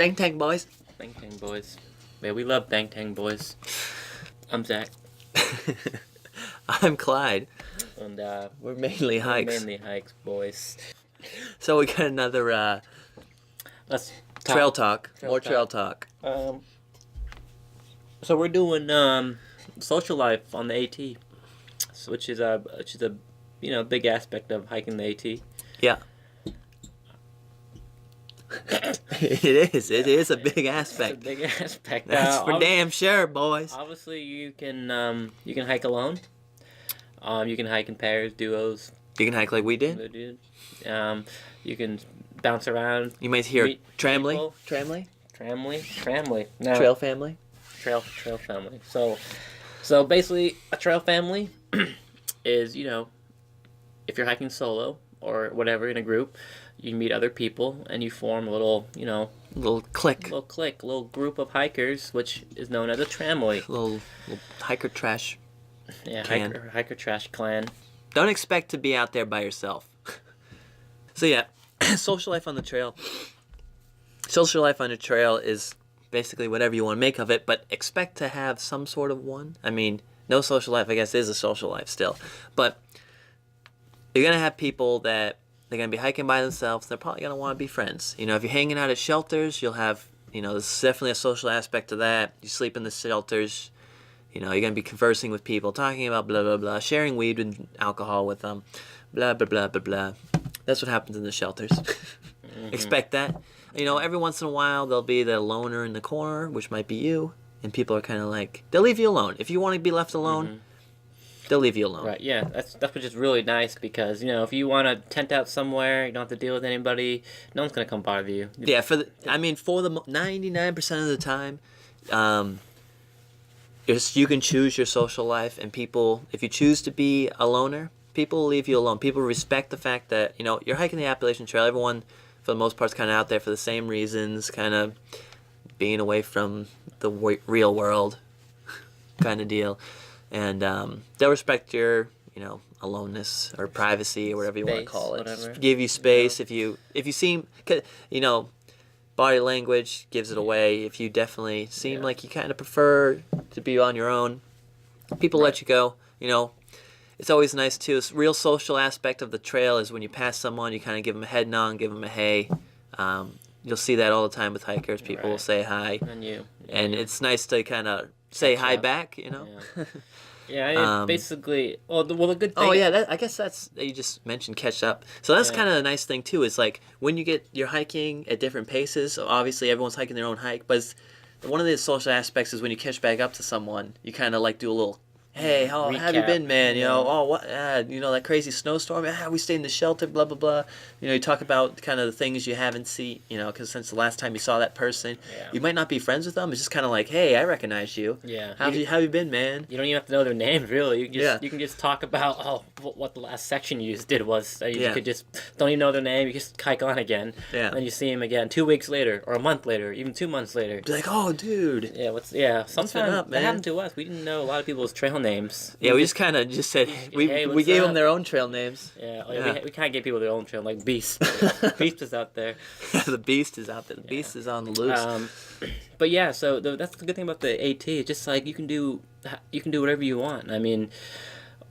Bang Tang boys. Bang Tang boys. Yeah, we love Bang Tang boys. I'm Zach. I'm Clyde. And We're mainly hikes. Mainly hikes, boys. So we got another Let's trail talk. More talk. trail talk. So we're doing social life on the AT, which is a big aspect of hiking the AT. Yeah. It is. It is a big aspect. It's a big aspect. That's for damn sure, boys. Obviously, you can hike alone. You can hike in pairs, duos. You can hike like we did. You can bounce around. You might hear Tramley. No. Trail family. Trail family. So basically, a trail family is, if you're hiking solo or whatever in a group, you meet other people and you form a little clique, little group of hikers, which is known as a tramway. Little hiker trash. Yeah, Clan. hiker trash clan. Don't expect to be out there by yourself. So yeah, social life on the trail. Social life on a trail is basically whatever you want to make of it, but expect to have some sort of one. I mean, no social life, I guess, is a social life still. But you're going to have people that they're going to be hiking by themselves. They're probably going to want to be friends. If you're hanging out at shelters, you'll have, there's definitely a social aspect to that. You sleep in the shelters. You're going to be conversing with people, talking about blah, blah, blah, sharing weed and alcohol with them, blah, blah, blah, blah, blah. That's what happens in the shelters. Expect that. Every once in a while, there'll be the loner in the corner, which might be you, and people are kind of like, they'll leave you alone. If you want to be left alone, they'll leave you alone. Right, yeah, that's which is really nice because, if you want to tent out somewhere, you don't have to deal with anybody, no one's going to come bother you. Yeah, for the 99% of the time, you can choose your social life, and people, if you choose to be a loner, people will leave you alone. People respect the fact that, you're hiking the Appalachian Trail. Everyone, for the most part, is kind of out there for the same reasons, kind of being away from the real world kind of deal. And they'll respect your, aloneness or privacy or whatever you want to call it. Whatever. Give you space. If you seem, body language gives it away. If you definitely seem like you kind of prefer to be on your own, people let you go. It's always nice too. This real social aspect of the trail is when you pass someone, you kind of give them a head nod, give them a hey. You'll see that all the time with hikers. People will say hi, and it's nice to kind of say hi back. Yeah, basically. Well, the good thing. Oh yeah, I guess that's you just mentioned catch up. So that's kind of a nice thing too. Is like when you're hiking at different paces. So obviously everyone's hiking their own hike, but one of the social aspects is when you catch back up to someone, you kind of like do a little. Hey, how have you been, man? What? That crazy snowstorm. We stayed in the shelter. Blah blah blah. You talk about kind of the things you haven't seen. Because since the last time you saw that person, you might not be friends with them. It's just kind of like, hey, I recognize you. Yeah. How have you been, man? You don't even have to know their names, really. You can just talk about what the last section you did was. You could just don't even know their name. You just hike on again. Yeah. And then you see them again 2 weeks later, or a month later, even 2 months later. Be like, oh, dude. Yeah. Sometimes man? that happened to us. We didn't know a lot of people's trail names. Yeah, we just kind of said we gave them their own trail names. Yeah. We kind of gave people their own trail, like Beast. Beast is out there. The Beast is out there. The Beast is on the loose. But yeah, so that's the good thing about the AT. It's just like you can do whatever you want. I mean,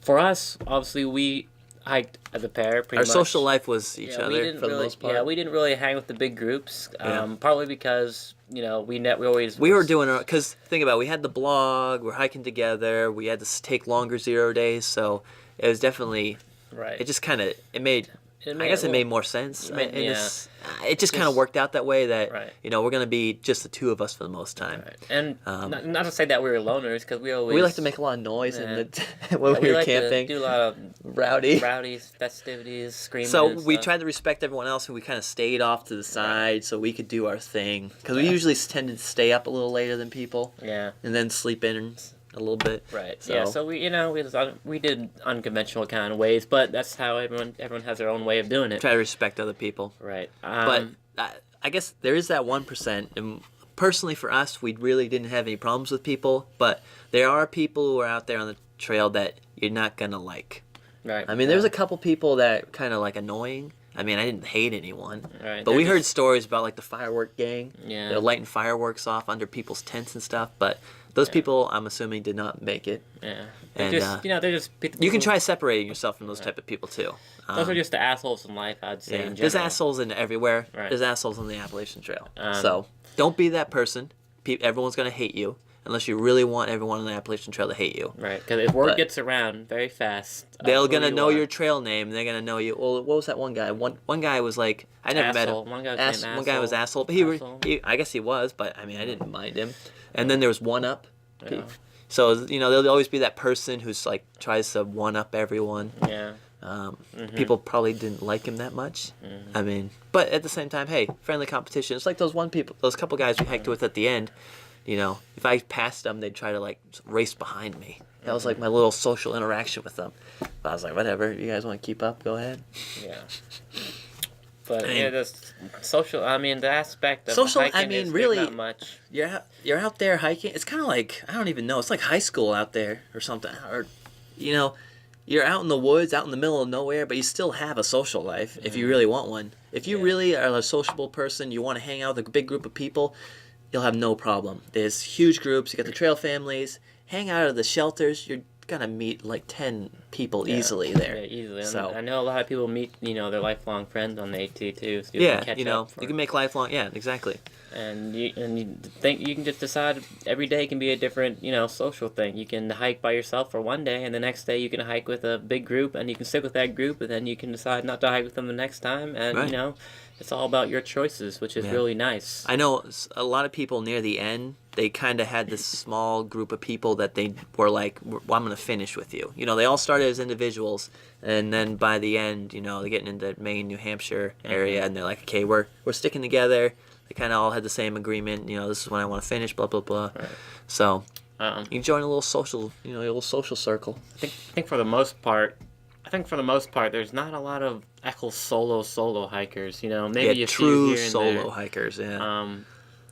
for us, obviously we hiked as a pair. Our social life was each other for the most part. Yeah, we didn't really hang with the big groups. Partly because we were doing because think about it, we had the blog. We're hiking together. We had to take longer 0 days, so it was definitely right. It just kind of it made more sense. It just kind of worked out that way that we're gonna be just the two of us for the most time. Right. And not to say that we were loners, because we like to make a lot of noise when we were camping. Do a lot of rowdy festivities, screaming. So we tried to respect everyone else, and we kind of stayed off to the side so we could do our thing. Because we usually tended to stay up a little later than people. Yeah. And then sleep in a little bit. Right. So. So we did unconventional kind of ways, but that's how everyone has their own way of doing it. Try to respect other people. Right. But I guess there is that 1%. And personally, for us, we really didn't have any problems with people. But there are people who are out there on the trail that you're not gonna like. Right. I mean, there's a couple people that kind of like annoying. I mean, I didn't hate anyone. Right. But we heard stories about like the firework gang. Yeah. They're lighting fireworks off under people's tents and stuff. But those people, I'm assuming, did not make it. Yeah. And They're just people. you can try separating yourself from those type of people too. Those are just the assholes in life, I'd say. Yeah. In There's general. assholes in everywhere. Right. There's assholes on the Appalachian Trail. So don't be that person. Everyone's gonna hate you unless you really want everyone on the Appalachian Trail to hate you. Right, because if word gets around very fast, They're gonna know your trail name. They're gonna know you. Well, what was that one guy? One guy was like, I never met him. One guy was named One guy was asshole, but he I guess he was, but I mean, I didn't mind him. And then there was one up. Yeah. So there'll always be that person who's like tries to one up everyone. Yeah. People probably didn't like him that much. I mean, but at the same time, hey, friendly competition. It's like those couple guys we hiked with at the end. If I passed them, they'd try to like race behind me. That was like my little social interaction with them. But I was like, whatever. You guys want to keep up? Go ahead. Yeah. But this social. I mean, the aspect of social. hiking I mean, is really, not much. You're out there hiking. It's kind of like, I don't even know. It's like high school out there or something. Or, you're out in the woods, out in the middle of nowhere, but you still have a social life if you really want one. If you really are a sociable person, you want to hang out with a big group of people, you'll have no problem. There's huge groups. You got the trail families. Hang out at the shelters. You're gonna meet like 10 people easily there. Yeah, easily. So I know a lot of people meet, their lifelong friends on the AT too. So you you can make lifelong. Yeah, exactly. And you think you can just decide every day can be a different, social thing. You can hike by yourself for one day, and the next day you can hike with a big group, and you can stick with that group, and then you can decide not to hike with them the next time, and right. It's all about your choices, which is really nice. I know a lot of people near the end, they kind of had this small group of people that they were like, well, I'm going to finish with you. They all started as individuals, and then by the end, they're getting into Maine, New Hampshire area, and they're like, okay, we're sticking together. They kind of all had the same agreement. This is when I want to finish. Blah blah blah. Right. So you join a little social, circle. I think for the most part, there's not a lot of actual solo hikers. Maybe a true few here and solo there. hikers. Yeah.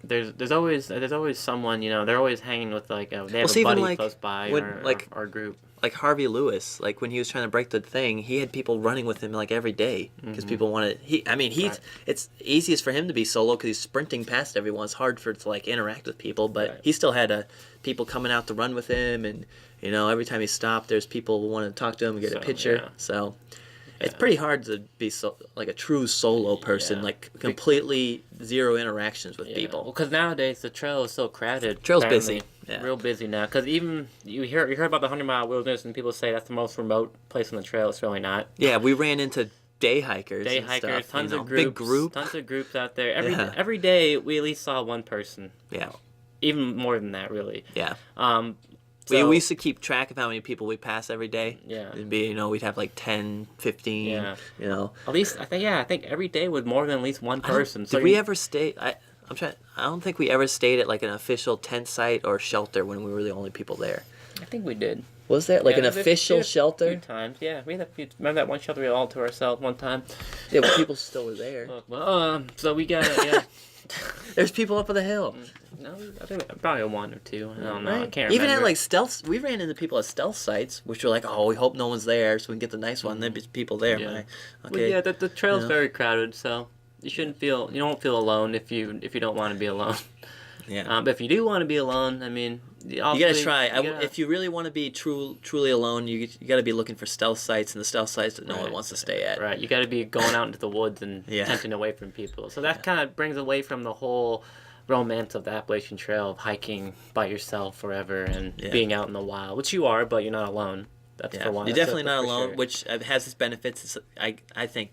There's always someone. They're always hanging with they have a buddy close by or a group. Like Harvey Lewis, like when he was trying to break the thing, he had people running with him like every day because people wanted. It's easiest for him to be solo because he's sprinting past everyone. It's hard for to like interact with people, but he still had people coming out to run with him, and every time he stopped, there's people who wanted to talk to him and get a picture. Yeah. So it's pretty hard to be like a true solo person, like completely zero interactions with people. Well, because nowadays the trail is so crowded. Trail's busy. Yeah. Real busy now. Because even you heard about the 100-mile wilderness, and people say that's the most remote place on the trail. It's really not. Yeah, we ran into day hikers. Tons of groups. Big group. Tons of groups out there. Every day we at least saw one person. Yeah. Even more than that, really. Yeah. So, we used to keep track of how many people we pass every day. Yeah. It'd be, we'd have like 10, 15, At least, I think every day was more than at least one person. Did we ever stay? I don't think we ever stayed at like an official tent site or shelter when we were the only people there. I think we did. Was there like an official shelter? A few times, yeah. We had a few. Remember that one shelter we had all to ourselves one time? Yeah, but people still were there. So we got yeah. There's people up on the hill. No, I think probably one or two. I don't know. Right. I can't remember. Even at like stealth, we ran into people at stealth sites, which were like, oh, we hope no one's there, so we can get the nice one. There's people there. Yeah. Like, okay. Well, the trail's very crowded, so you don't feel alone if you don't want to be alone. Yeah. But if you do want to be alone, I mean, you gotta try. If you really want to be truly alone, you gotta be looking for stealth sites, and the stealth sites that no one wants to stay at. Right. You gotta be going out into the woods and tenting away from people. So that kind of brings away from the whole romance of the Appalachian Trail of hiking by yourself forever and being out in the wild, which you are, but you're not alone. That's for one. You're definitely not alone, sure. which has its benefits. I think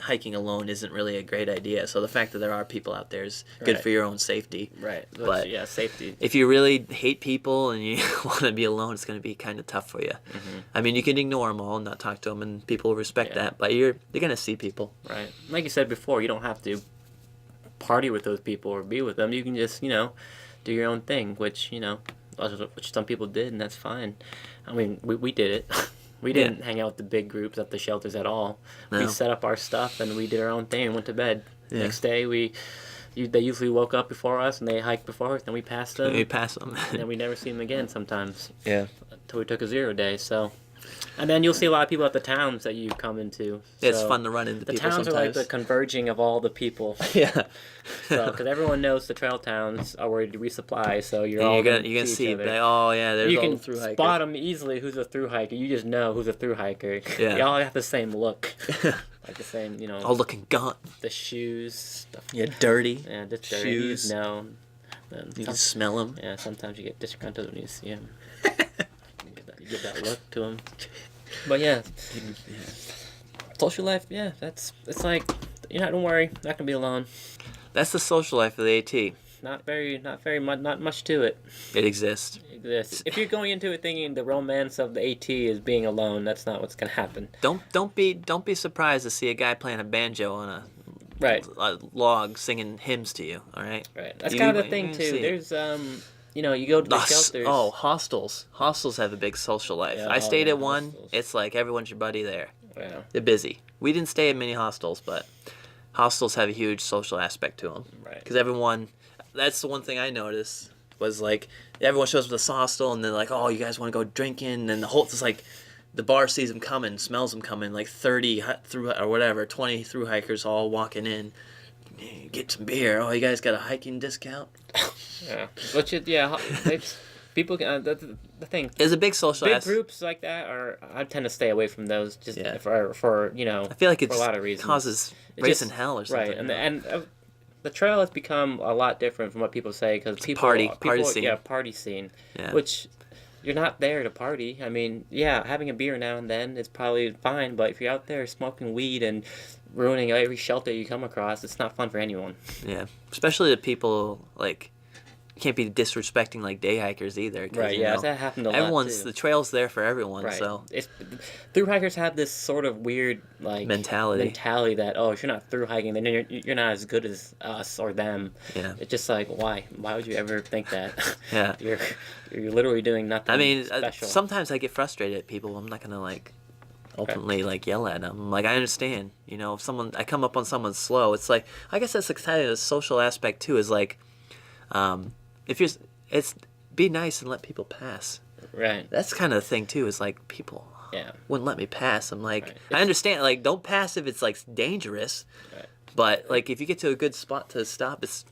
hiking alone isn't really a great idea. So the fact that there are people out there is good for your own safety. Right. But safety. If you really hate people and you want to be alone, it's going to be kind of tough for you. Mm-hmm. I mean, you can ignore them all and not talk to them, and people will respect that. But you're going to see people. Right. Like you said before, you don't have to party with those people or be with them. You can just, do your own thing, which some people did, and that's fine. I mean, we did it. We didn't hang out with the big groups at the shelters at all. No. We set up our stuff and we did our own thing and went to bed. Yeah. Next day, they usually woke up before us and they hiked before us, and we passed them. And we passed them. And then we never see them again sometimes. Yeah. Until we took a 0 day. So And then you'll see a lot of people at the towns that you come into. It's So fun to run into the people towns sometimes. are like the converging of all the people. Yeah. Because everyone knows the trail towns are where to resupply, so you're And all you're going gonna to see, each other. like, oh yeah, there's You all can the through hikers. spot them easily who's a through hiker. You just know who's a through hiker. Yeah. They all have the same look. Like the same, you know, all looking gaunt. the shoes. Yeah, dirty. Yeah, just dirty. Shoes. You know. And You can smell them. yeah, sometimes you get disgruntled when you see them. You give that look to them. But yeah, social life. Yeah, it's like, you know, don't worry, not gonna be alone. That's the social life of the AT. Not much to it. It exists. If you're going into it thinking the romance of the AT is being alone, that's not what's gonna happen. Don't be surprised to see a guy playing a banjo on a Right. log singing hymns to you. All right. Right. That's You- kind of the you thing can too. see it. There's you know, you go to the shelters. Oh, hostels. Hostels have a big social life. Yeah, I stayed yeah, at one. hostels. It's like everyone's your buddy there. Yeah. They're busy. We didn't stay at many hostels, but hostels have a huge social aspect to them. Right. Because everyone, that's the one thing I noticed was like everyone shows up to this hostel and they're like, oh, you guys want to go drinking? And the whole, it's like the bar sees them coming, smells them coming, like 30 through or whatever, 20 through hikers all walking in. Get some beer. Oh, you guys got a hiking discount? Yeah. But people can. The thing. There's a big social Big aspect. groups like that are. I tend to stay away from those just Yeah. for you know. I feel like it for a lot of reasons. causes It racing just- hell or something. Right, and the trail has become a lot different from what people say because party scene. Yeah, party scene. Yeah. Which you're not there to party. I mean, yeah, having a beer now and then is probably fine, but if you're out there smoking weed and ruining every shelter you come across, it's not fun for anyone. Yeah, especially the people like you can't be disrespecting like day hikers either. 'Cause, Right. you Yeah, know, that happened a lot everyone's too. the trail's there for everyone. Right. So It's, through hikers have this sort of weird like Mentality. that if you're not through hiking, then you're not as good as us or them. yeah, It's just like why would you ever think that? yeah. you're literally doing nothing. I mean, special. sometimes I get frustrated at people. I'm not gonna like ultimately like yell at them. Like I understand, you know, if I come up on someone slow, it's like I guess that's kind of the social aspect too. Is like, if you're, it's be nice and let people pass. Right. That's kind of the thing too. Is like people Yeah. wouldn't let me pass. I'm like, Right. I understand. Like, don't pass if it's like dangerous. Right. But like, if you get to a good spot to stop, it's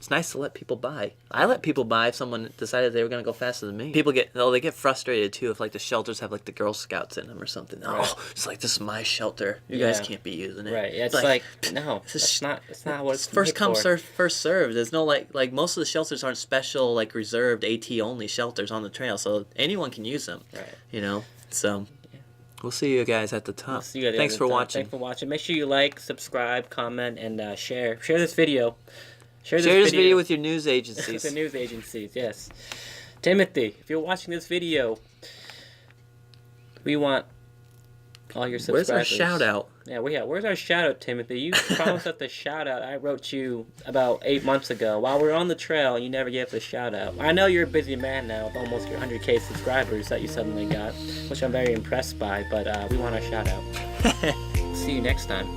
nice to let people by. I let people by if someone decided they were gonna go faster than me. People they get frustrated too if like the shelters have like the Girl Scouts in them or something. Right. Oh, it's like this is my shelter. You guys Yeah. can't be using it. Right. Yeah, it's like no, this is it's not. It's not what it's first made come for. first served. There's no like most of the shelters aren't special like reserved AT only shelters on the trail, so anyone can use them. Right. You know, so. We'll see you guys at the top. See you at the Thanks other for time. watching. Thanks for watching. Make sure you like, subscribe, comment, and share. Share this video. Share this video with your news with agencies. the news agencies. Yes. Timothy, if you're watching this video, we want all your Where's subscribers. our shout out? Yeah, where's our shout out, Timothy? You promised us the shout out. I wrote you about 8 months ago. While we were on the trail, you never gave us a shout out. I know you're a busy man now with almost your 100K subscribers that you suddenly got, which I'm very impressed by, but we want our shout out. See you next time.